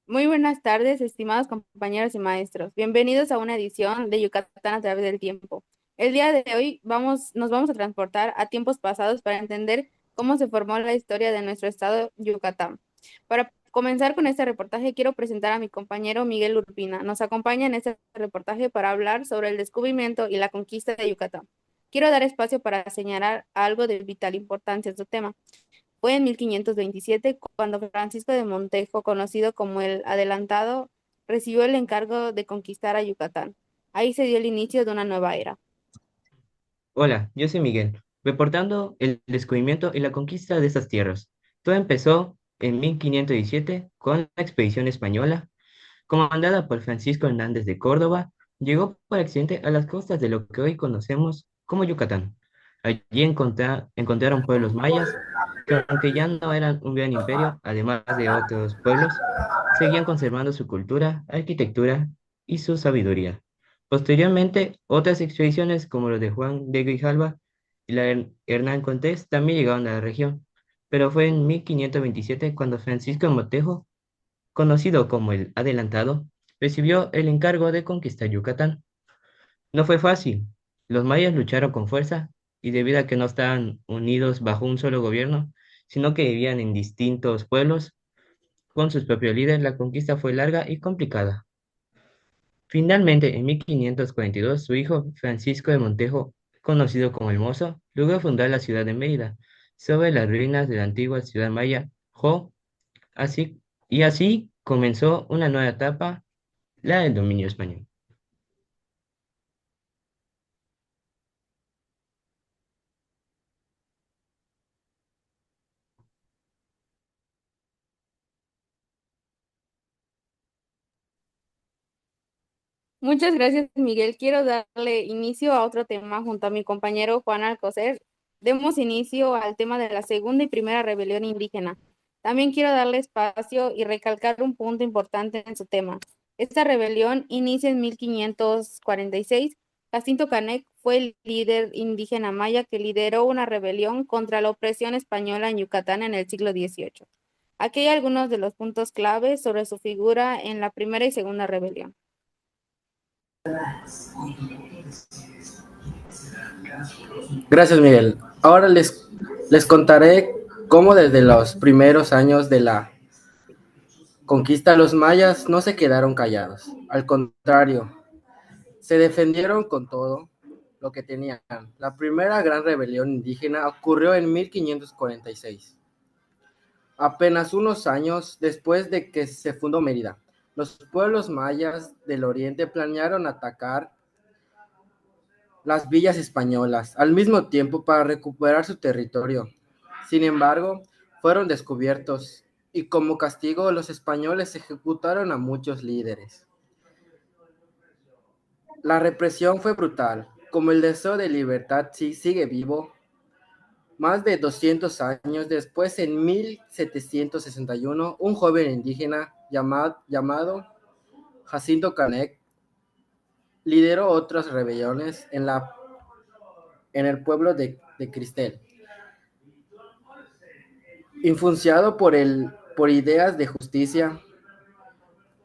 Muy buenas tardes, estimados compañeros y maestros. Bienvenidos a una edición de Yucatán a través del tiempo. El día de hoy nos vamos a transportar a tiempos pasados para entender cómo se formó la historia de nuestro estado Yucatán. Para comenzar con este reportaje, quiero presentar a mi compañero Miguel Urbina. Nos acompaña en este reportaje para hablar sobre el descubrimiento y la conquista de Yucatán. Quiero dar espacio para señalar algo de vital importancia en su tema. Fue en 1527 cuando Francisco de Montejo, conocido como el Adelantado, recibió el encargo de conquistar a Yucatán. Ahí se dio el inicio de una nueva era. Hola, yo soy Miguel, reportando el descubrimiento y la conquista de estas tierras. Todo empezó en 1517 con la expedición española, comandada por Francisco Hernández de Córdoba, llegó por accidente a las costas de lo que hoy conocemos como Yucatán. Allí encontraron pueblos mayas que, aunque ya no eran un gran imperio, además de otros pueblos, seguían conservando su cultura, arquitectura y su sabiduría. Posteriormente, otras expediciones como los de Juan de Grijalva y la de Hernán Cortés también llegaron a la región, pero fue en 1527 cuando Francisco Motejo, conocido como el Adelantado, recibió el encargo de conquistar Yucatán. No fue fácil. Los mayas lucharon con fuerza y debido a que no estaban unidos bajo un solo gobierno, sino que vivían en distintos pueblos con sus propios líderes, la conquista fue larga y complicada. Finalmente, en 1542, su hijo Francisco de Montejo, conocido como el Mozo, logró fundar la ciudad de Mérida sobre las ruinas de la antigua ciudad maya Jo. Así comenzó una nueva etapa, la del dominio español. Muchas gracias, Miguel. Quiero darle inicio a otro tema junto a mi compañero Juan Alcocer. Demos inicio al tema de la segunda y primera rebelión indígena. También quiero darle espacio y recalcar un punto importante en su tema. Esta rebelión inicia en 1546. Jacinto Canec fue el líder indígena maya que lideró una rebelión contra la opresión española en Yucatán en el siglo XVIII. Aquí hay algunos de los puntos claves sobre su figura en la primera y segunda rebelión. Gracias, Miguel. Ahora les contaré cómo desde los primeros años de la conquista los mayas no se quedaron callados. Al contrario, se defendieron con todo lo que tenían. La primera gran rebelión indígena ocurrió en 1546, apenas unos años después de que se fundó Mérida. Los pueblos mayas del oriente planearon atacar las villas españolas al mismo tiempo para recuperar su territorio. Sin embargo, fueron descubiertos y como castigo los españoles ejecutaron a muchos líderes. La represión fue brutal. Como el deseo de libertad sí sigue vivo, más de 200 años después, en 1761, un joven indígena llamado Jacinto Canec lideró otras rebeliones en el pueblo de Cristel. Influenciado por ideas de justicia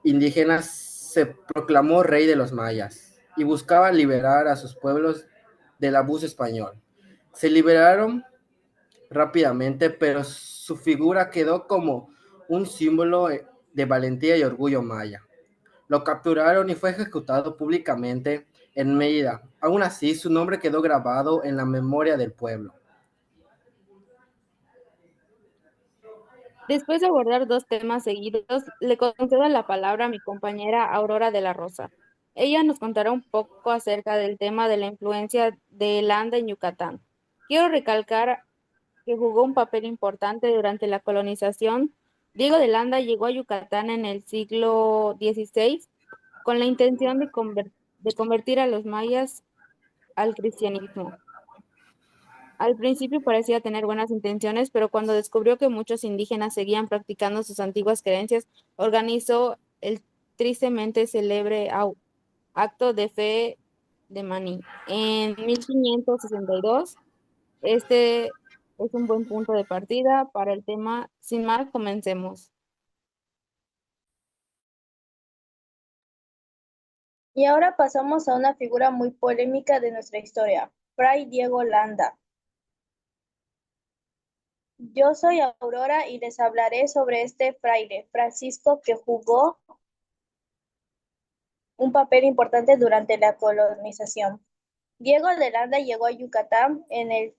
indígenas, se proclamó rey de los mayas y buscaba liberar a sus pueblos del abuso español. Se liberaron rápidamente, pero su figura quedó como un símbolo de valentía y orgullo maya. Lo capturaron y fue ejecutado públicamente en Mérida. Aún así, su nombre quedó grabado en la memoria del pueblo. Después de abordar dos temas seguidos, le concedo la palabra a mi compañera Aurora de la Rosa. Ella nos contará un poco acerca del tema de la influencia de Landa en Yucatán. Quiero recalcar que jugó un papel importante durante la colonización. Diego de Landa llegó a Yucatán en el siglo XVI con la intención de convertir a los mayas al cristianismo. Al principio parecía tener buenas intenciones, pero cuando descubrió que muchos indígenas seguían practicando sus antiguas creencias, organizó el tristemente célebre acto de fe de Maní. En 1562, este es un buen punto de partida para el tema. Sin más, comencemos. Y ahora pasamos a una figura muy polémica de nuestra historia, Fray Diego Landa. Yo soy Aurora y les hablaré sobre este fraile Francisco que jugó un papel importante durante la colonización. Diego de Landa llegó a Yucatán en, en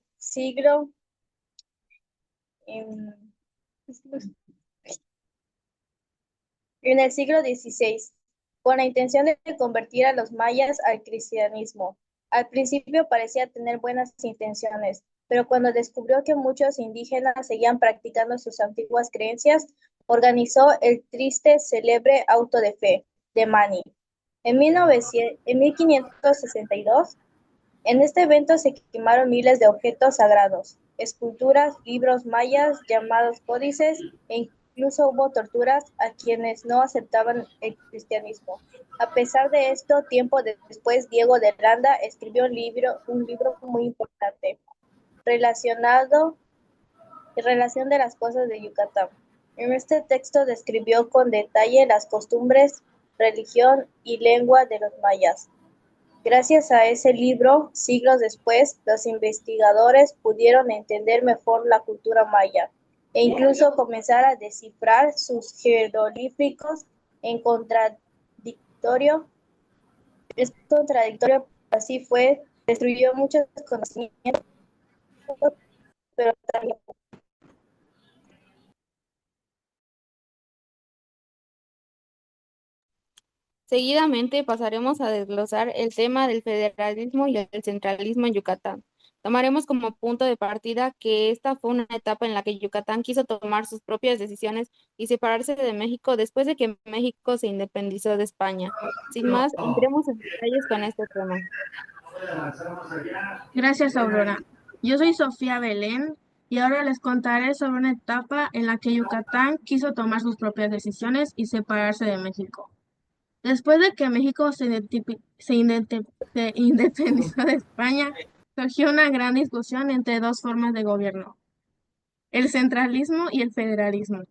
el siglo XVI, con la intención de convertir a los mayas al cristianismo. Al principio parecía tener buenas intenciones, pero cuando descubrió que muchos indígenas seguían practicando sus antiguas creencias, organizó el triste célebre auto de fe de Mani. En 1562, en este evento se quemaron miles de objetos sagrados, esculturas, libros mayas llamados códices, e incluso hubo torturas a quienes no aceptaban el cristianismo. A pesar de esto, tiempo después, Diego de Landa escribió un libro muy importante, Relación de las cosas de Yucatán. En este texto describió con detalle las costumbres, religión y lengua de los mayas. Gracias a ese libro, siglos después, los investigadores pudieron entender mejor la cultura maya e incluso comenzar a descifrar sus jeroglíficos en contradictorio. Es contradictorio, así fue, destruyó muchos conocimientos, pero también. Seguidamente pasaremos a desglosar el tema del federalismo y el centralismo en Yucatán. Tomaremos como punto de partida que esta fue una etapa en la que Yucatán quiso tomar sus propias decisiones y separarse de México después de que México se independizó de España. Sin más, entremos en detalles con este tema. Gracias, Aurora. Yo soy Sofía Belén y ahora les contaré sobre una etapa en la que Yucatán quiso tomar sus propias decisiones y separarse de México. Después de que México se independizó de España, surgió una gran discusión entre dos formas de gobierno, el centralismo y el federalismo.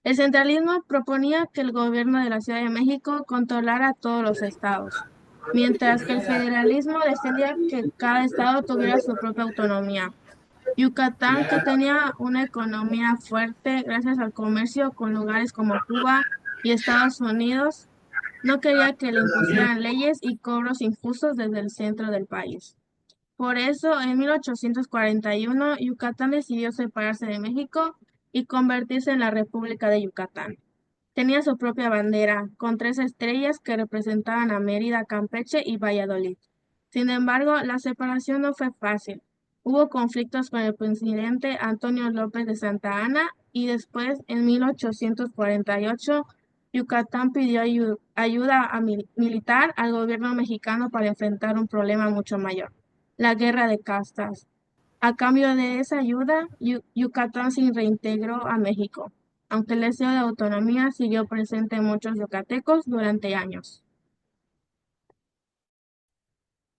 El centralismo proponía que el gobierno de la Ciudad de México controlara todos los estados, mientras que el federalismo defendía que cada estado tuviera su propia autonomía. Yucatán, que tenía una economía fuerte gracias al comercio con lugares como Cuba y Estados Unidos, no quería que le impusieran leyes y cobros injustos desde el centro del país. Por eso, en 1841, Yucatán decidió separarse de México y convertirse en la República de Yucatán. Tenía su propia bandera, con tres estrellas que representaban a Mérida, Campeche y Valladolid. Sin embargo, la separación no fue fácil. Hubo conflictos con el presidente Antonio López de Santa Anna y después, en 1848, Yucatán pidió ayuda militar al gobierno mexicano para enfrentar un problema mucho mayor, la guerra de castas. A cambio de esa ayuda, Yucatán se reintegró a México, aunque el deseo de autonomía siguió presente en muchos yucatecos durante años.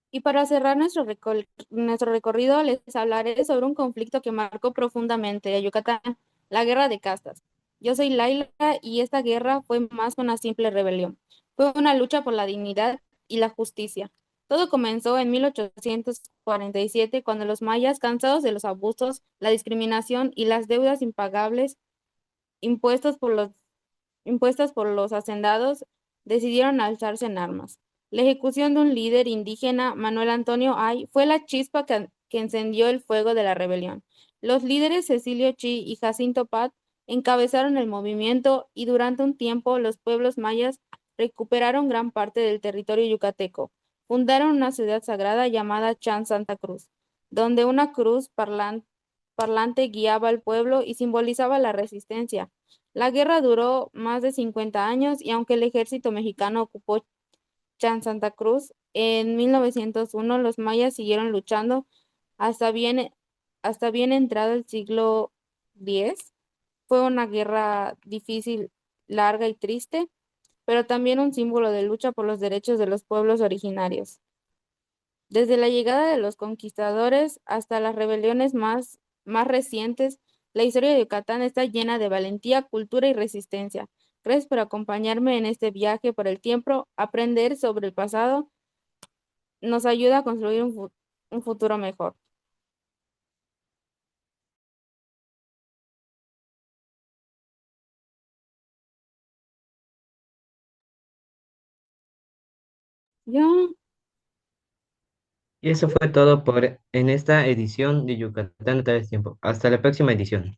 Y para cerrar nuestro recorrido, les hablaré sobre un conflicto que marcó profundamente a Yucatán, la Guerra de Castas. Yo soy Laila y esta guerra fue más que una simple rebelión. Fue una lucha por la dignidad y la justicia. Todo comenzó en 1847, cuando los mayas, cansados de los abusos, la discriminación y las deudas impagables impuestos por los impuestas por los hacendados, decidieron alzarse en armas. La ejecución de un líder indígena, Manuel Antonio Ay, fue la chispa que encendió el fuego de la rebelión. Los líderes Cecilio Chi y Jacinto Pat encabezaron el movimiento y durante un tiempo los pueblos mayas recuperaron gran parte del territorio yucateco. Fundaron una ciudad sagrada llamada Chan Santa Cruz, donde una cruz parlante guiaba al pueblo y simbolizaba la resistencia. La guerra duró más de 50 años y aunque el ejército mexicano ocupó Chan Santa Cruz en 1901, los mayas siguieron luchando hasta bien, hasta bien entrado el siglo X. Fue una guerra difícil, larga y triste, pero también un símbolo de lucha por los derechos de los pueblos originarios. Desde la llegada de los conquistadores hasta las rebeliones más más recientes, la historia de Yucatán está llena de valentía, cultura y resistencia. Gracias por acompañarme en este viaje por el tiempo. Aprender sobre el pasado nos ayuda a construir un futuro mejor. Ya. Y eso fue todo por en esta edición de Yucatán a través del tiempo. Hasta la próxima edición.